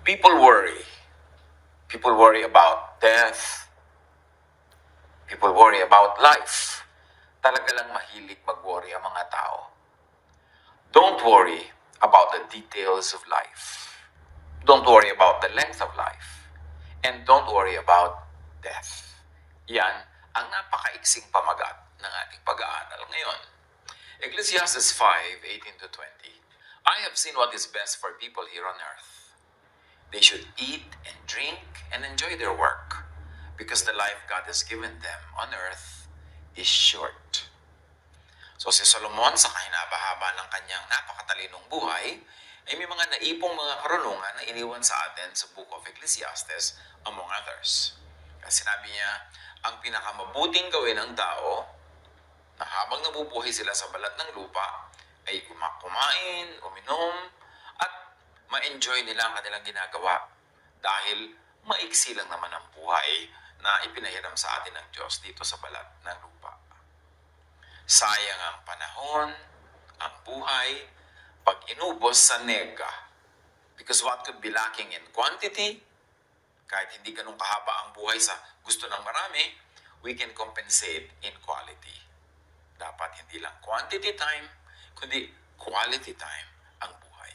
People worry. People worry about death. People worry about life. Talaga lang mahilig mag-worry ang mga tao. Don't worry about the details of life. Don't worry about the length of life. And don't worry about death. Yan ang napakaiksing pamagat ng ating pag-aaral ngayon. Ecclesiastes 5:18-20. I have seen what is best for people here on earth. They should eat and drink and enjoy their work because the life God has given them on earth is short. So si Solomon sa kahinaba-haba ng kanyang napakatalinong buhay ay may mga naipong mga karunungan na iniwan sa atin sa Book of Ecclesiastes among others. Kasi sinabi niya, ang pinakamabuting gawin ng tao na habang nabubuhay sila sa balat ng lupa ay kumain, uminom, at ma-enjoy nila ang kanilang ginagawa dahil maiksi lang naman ang buhay na ipinahiram sa atin ng Diyos dito sa balat ng lupa. Sayang ang panahon, ang buhay, pag inubos sa nega. Because what could be lacking in quantity, kahit hindi ganun kahaba ang buhay sa gusto ng marami, we can compensate in quality. Dapat hindi lang quantity time, kundi quality time ang buhay.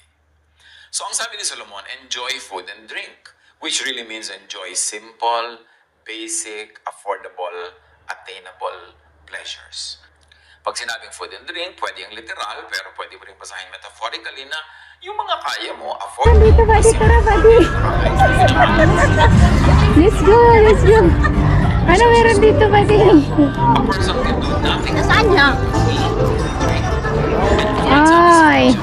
So ang sabi ni Solomon, enjoy food and drink, which really means enjoy simple, basic, affordable, attainable pleasures. Pag sinabing food and drink, pwede yung literal, pero pwede mo rin basahin metaphorically na yung mga kaya mo, affordable. Dito, buddy, tara, buddy. Let's go, let's go. Ano meron dito, buddy? A person can do nothing. Saan niya? Ay.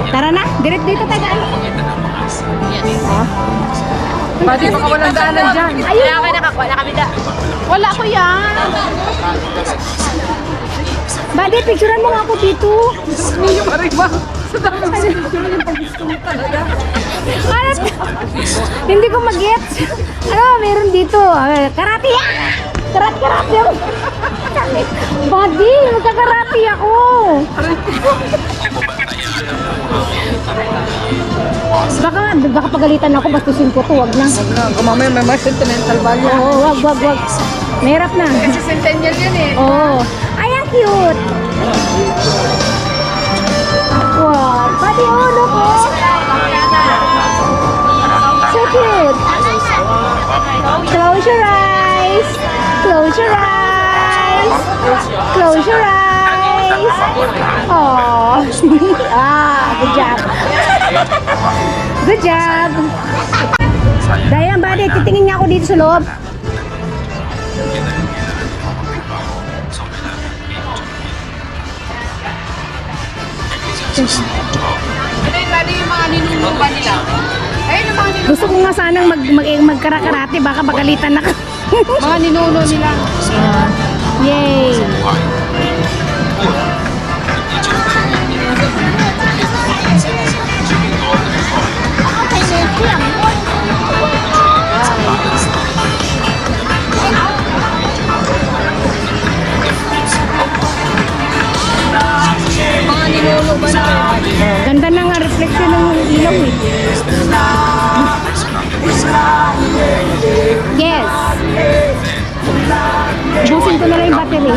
Tara na, direct dito tayo. Buddy, baka walang daanan dyan. Ayun. Kaya kayo nakakuha kami da. Wala ko yan. Buddy, picturean mo nga ako dito. Yung mariba. Sa dami mo yung pag-gusto mo talaga. Hindi ko mag-gets. Ano, meron dito. Karate yan. Karate. Buddy, magkakarate ako. Baka pagalitan ako, bastusin ko to, wag na. Mamaya may mga sentimental value. Oo, wag. Mahirap na. Kasi centennial yun eh. Oo. Ay, ang cute. Wow, buddy, oh, look. So cute. Close your eyes. Close your eyes. Close your eyes. Oh. Good job. Good job. Dayan, buddy, titingin niya ako dito sa loob. Ano yung buddy yung mga ninunumba nila? Ayun yung mga ninunumba. Gusto ko nga sanang magkarakarate, baka pagalitan na ka. Mga ninuno nila. Yay! Mga ninuno ba na? Ganda na nga reflection ng ilaw eh. Yes! Busin ko na lang yung battery.